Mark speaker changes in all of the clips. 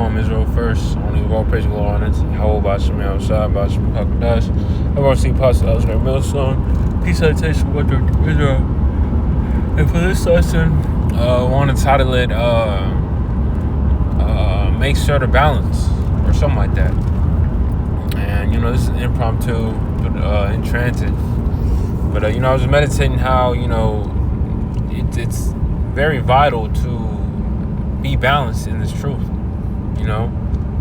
Speaker 1: Shalom Israel first. Only of all praise and glory honor to Yahweh B'Shem Yahushua B'Shem HaKadosh. I've already seen Pastor Elzner Millstone. Peace salutation with Israel. And for this lesson, I want to title it Make Sure to Balance, or something like that. And this is impromptu, but in transit. But I was meditating how it's very vital to be balanced in this truth,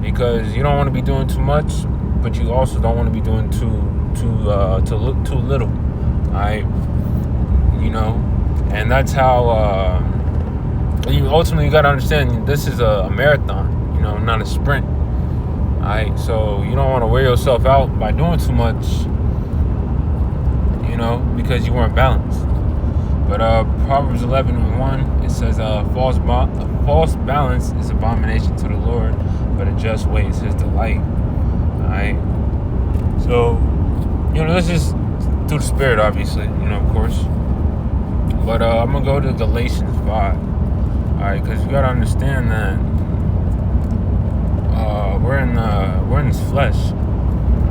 Speaker 1: because you don't want to be doing too much, but you also don't want to be doing too little, all right? And that's how you ultimately got to understand this is a marathon, not a sprint, all right? So you don't want to wear yourself out by doing too much, because you weren't balanced. But Proverbs 11:1, it says, false balance is abomination to the Lord, but a just way is his delight. Alright? So, this is through the Spirit, obviously, of course. But I'm going to go to Galatians 5. Alright, because you got to understand that we're in this flesh.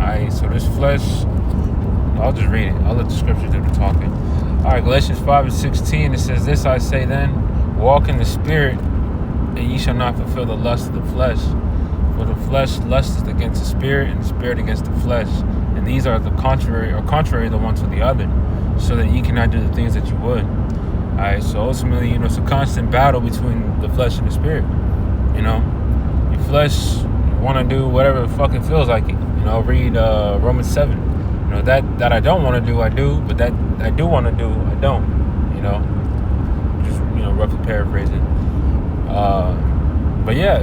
Speaker 1: Alright, so this flesh, I'll just read it. I'll let the scripture do the talking. Alright, Galatians 5:16, it says, "This I say then, walk in the Spirit, and ye shall not fulfill the lust of the flesh. For the flesh lusteth against the Spirit, and the Spirit against the flesh. And these are the contrary the one to the other, so that ye cannot do the things that you would." Alright, so ultimately, it's a constant battle between the flesh and the Spirit. Your flesh want to do whatever the fuck it feels like it. Read Romans 7. That I don't want to do, I do, but that I do want to do, I don't. Just roughly paraphrasing. But yeah,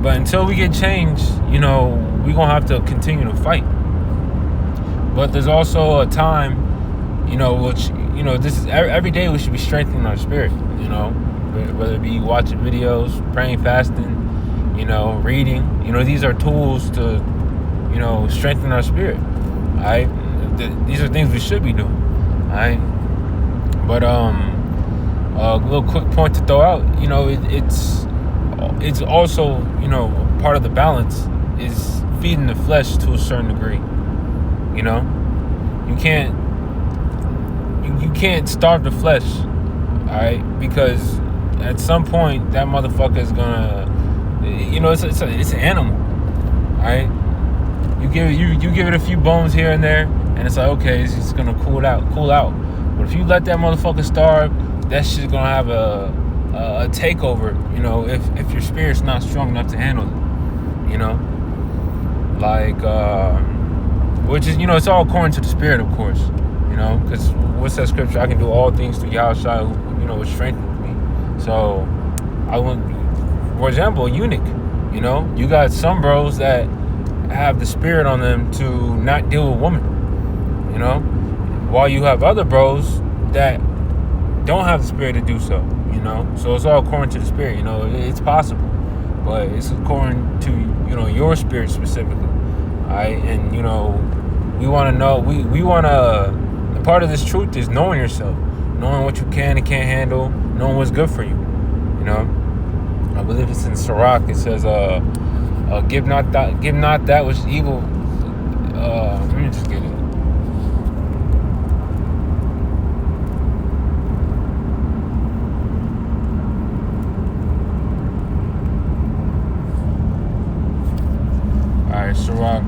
Speaker 1: but until we get changed, we gonna have to continue to fight. But there's also a time, which this is every day we should be strengthening our spirit. Whether it be watching videos, praying, fasting, reading. These are tools to strengthen our spirit. Alright, these are things we should be doing. Alright, but a little quick point to throw out. It's also part of the balance is feeding the flesh to a certain degree. You can't starve the flesh. Alright, because at some point that motherfucker is gonna, it's an animal. Alright. You give it a few bones here and there, and it's like, okay, it's just gonna cool out. But if you let that motherfucker starve, that shit's gonna have a takeover. If your spirit's not strong enough to handle it. Which is it's all according to the Spirit, of course. Because what's that scripture? I can do all things through Yahushua, who which strengthens me. So I went, for example, a eunuch. You got some bros that have the spirit on them to not deal with women, while you have other bros that don't have the spirit to do so, so it's all according to the Spirit. It's possible, but it's according to your spirit specifically. All right, and we want to know, we want to, part of this truth is knowing yourself, knowing what you can and can't handle, knowing what's good for you. I believe it's in Sirach. It says give not that which is evil. Let me just get it. Alright, Sirach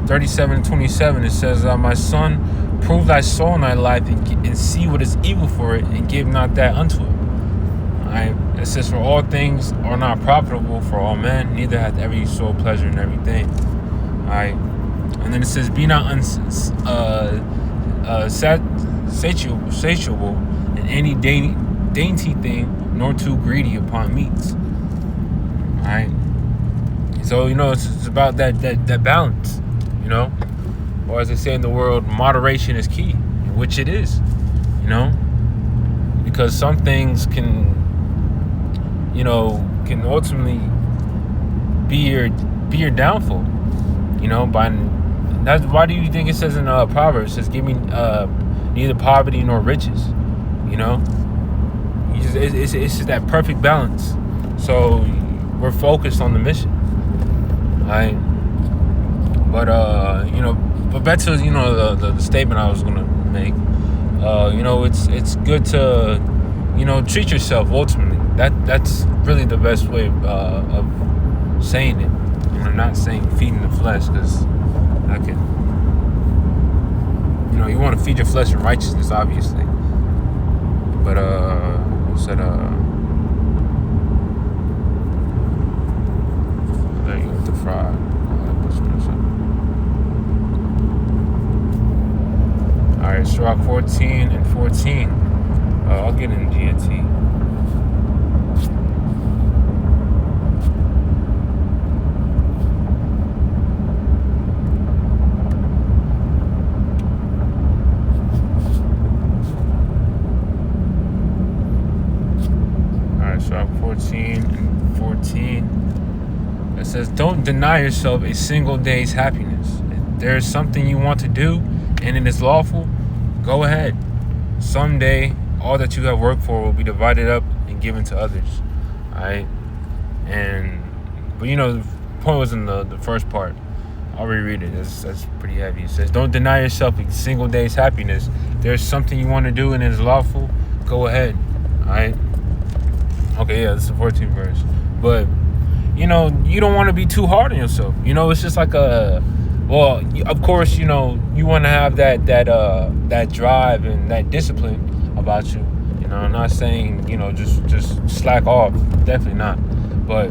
Speaker 1: 37:27. It says, "My son, prove thy soul in thy life, and see what is evil for it, and give not that unto it." Alright, it says, "For all things are not profitable for all men, neither hath every soul pleasure in everything." Alright, and then it says, "Be not satiable in any dainty thing, nor too greedy upon meats." Alright, so it's about that balance. Or as they say in the world, moderation is key, which it is. Because some things can ultimately be your downfall. Why do you think it says in Proverbs? It says, "Give me neither poverty nor riches." It's just that perfect balance. So we're focused on the mission. Right? But but back to the statement I was gonna make. It's good to treat yourself ultimately. That's really the best way of saying it. Not saying feeding the flesh, because that could you want to feed your flesh in righteousness, obviously. But what's that? There you go with the fry. Alright, Sirach 14 and 14. I'll get in GNT. Alright, Sirach 14 and 14. It says, don't deny yourself a single day's happiness. If there is something you want to do and it is lawful, go ahead. Someday, all that you have worked for will be divided up and given to others. Alright? But the point was in the first part. I'll reread it. That's pretty heavy. It says, don't deny yourself a single day's happiness. If there's something you want to do and it is lawful, go ahead. Alright? Okay, yeah, this is the 14th verse. But, you don't want to be too hard on yourself. It's just like of course, you want to have that drive and that discipline about you. I'm not saying, just slack off. Definitely not. But,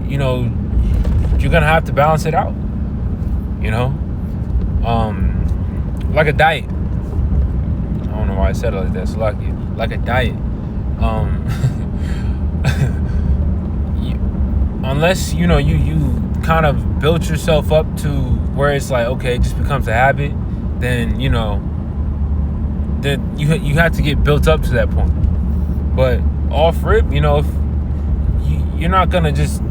Speaker 1: you're going to have to balance it out. Like a diet. I don't know why I said it like that. It's like a diet. Unless, you kind of built yourself up to where it's like, okay, it just becomes a habit, then you have to get built up to that point. But off rip, if you're not gonna just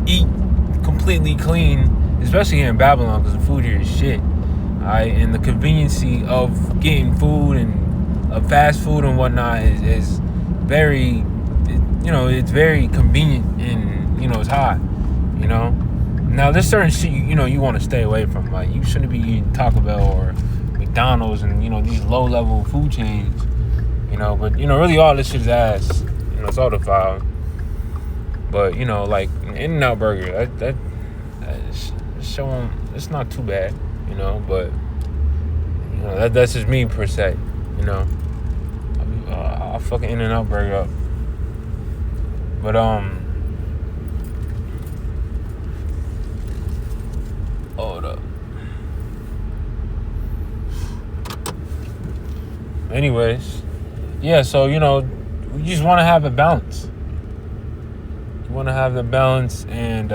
Speaker 1: eat completely clean, especially here in Babylon, because the food here is shit. Alright, and the conveniency of getting food and fast food and whatnot is very, it's very convenient and it's hot. Now there's certain shit you want to stay away from. Like, you shouldn't be eating Taco Bell or McDonald's and these low level food chains. But really all this shit is ass. It's all defiled. But like an In-N-Out burger, that's showing it's not too bad. But that's just me per se. I'll fucking In-N-Out burger up. But hold up. Anyways, yeah, so you just want to have a balance. You want to have the balance and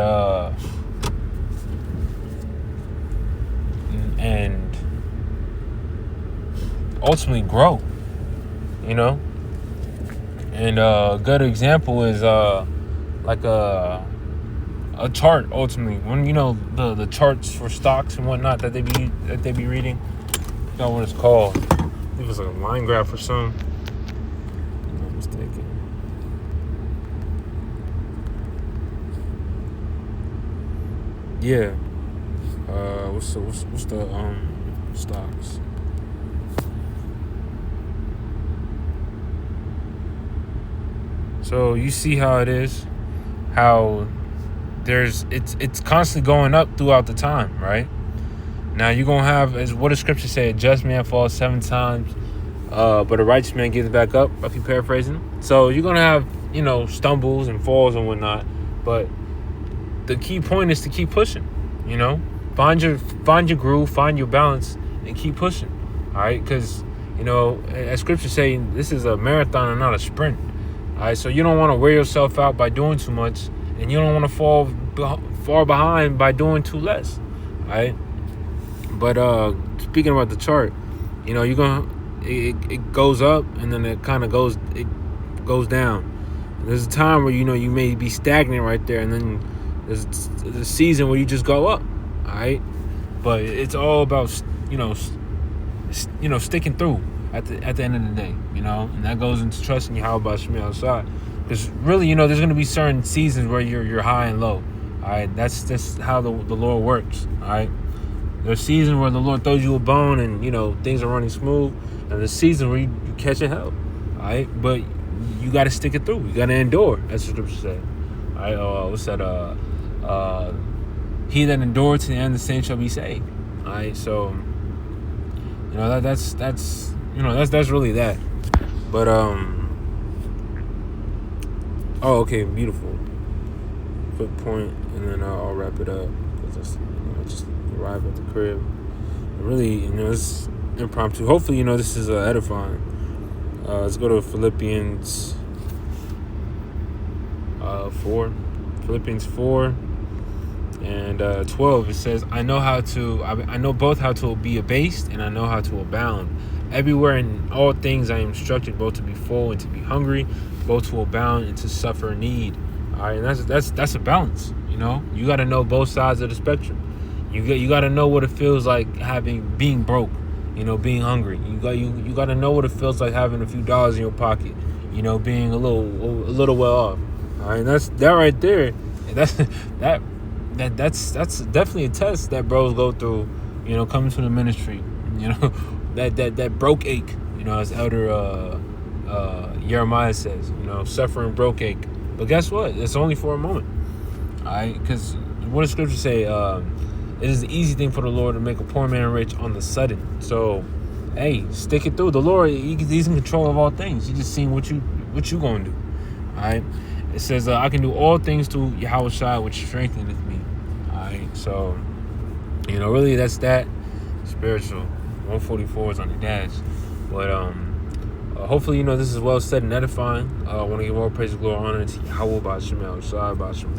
Speaker 1: ultimately grow. And a good example is like a chart. Ultimately, when the charts for stocks and whatnot that they be reading. I forgot what it's called. I think it was like a line graph or something. If I'm not mistaken. Yeah. What's the stocks? So you see how it is, how it's constantly going up throughout the time, right? Now you're gonna have, as what does scripture say, a just man falls 7 times, but a righteous man gets back up, if you paraphrasing. So you're gonna have, stumbles and falls and whatnot, but the key point is to keep pushing, find your groove, find your balance, and keep pushing. All right, because as scripture saying, this is a marathon and not a sprint. All right, so you don't want to wear yourself out by doing too much, and you don't want to fall far behind by doing too less. All right, but speaking about the chart, you're gonna it goes up and then it kind of goes down. There's a time where you may be stagnant right there, and then there's a season where you just go up. All right, but it's all about sticking through at the end of the day, and that goes into trusting Yahweh B'Shem outside. Because really, there's going to be certain seasons where you're high and low. All right, that's just how the Lord works. All right, there's seasons where the Lord throws you a bone and things are running smooth, and there's seasons where you catching hell. All right, but you got to stick it through. You got to endure, as the scripture said. All right, what's that? He that endures to the end, the same shall be saved. All right, so that's really that. But okay, beautiful. Quick point, and then I'll wrap it up because I just arrived at the crib. Really, it's impromptu. Hopefully, this is edifying. Let's go to Philippians 4. Philippians 4 and 12. It says, I know both how to be abased and I know how to abound. Everywhere in all things I am instructed both to be full and to be hungry, both to abound and to suffer need. All right, and that's a balance. You got to know both sides of the spectrum. You got to know what it feels like being broke, being hungry. You got to know what it feels like having a few dollars in your pocket, being a little well off. All right, and that's that right there. That's definitely a test that bros go through, coming to the ministry. That broke ache, as Elder Jeremiah says, suffering broke ache. But guess what? It's only for a moment. All right, because what does scripture say? It is the easy thing for the Lord to make a poor man rich on the sudden. So, hey, stick it through. The Lord, He's in control of all things. He's just seeing what you gonna do. All right. It says, I can do all things through Yahushua, which strengtheneth me. All right. So, really, that's that. Spiritual. 144 is on the dash. But hopefully, this is well said and edifying. I want to give all praise, glory, honor to Yahweh Ba'Shem El Shai Ba'Shem.